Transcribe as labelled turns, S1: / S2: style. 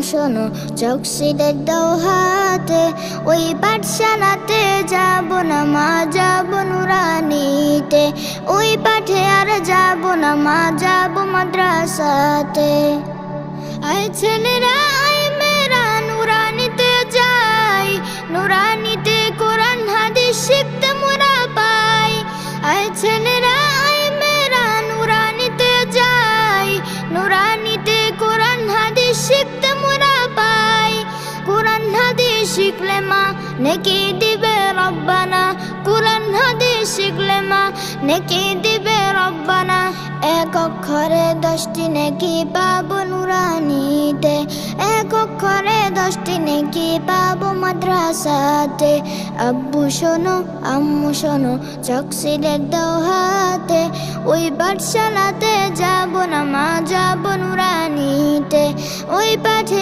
S1: শোনো চকসিদের দাও হাতে, ওই পাঠশালাতে যাব না মা, যাব নুরানিতে। ওই পাঠে আর যাব না মা, যাব মাদ্রাসাতে। আয় ছেলেরা আয় মেয়েরা নুরানিতে যাই, নুরানিতে কোরআন হাদিস শিখতে মোরা পাই। আয় ছেলেরা আয় মেয়েরা নুরানিতে যাই, নুরানিতে কোরআন হাদিস শিখতে মোরা পাই। কোরআন হাদিস শিখলে মা নেকি দিবে রব্বানা, কোরআন হাদিস শিখলে মা নেকি দিবে রব্বানা। এক অক্ষরে 10টি নেকি পাবো নুরানিতে, এক অক্ষরে 10টি নেকি পাবো মাদ্রাসাতে। আব্বু শোনো আম্মু শোনো চকসিদের দাও হাতে, ওই পাঠশালাতে যাব না মা, যাব নুরানিতে। ওই পাঠে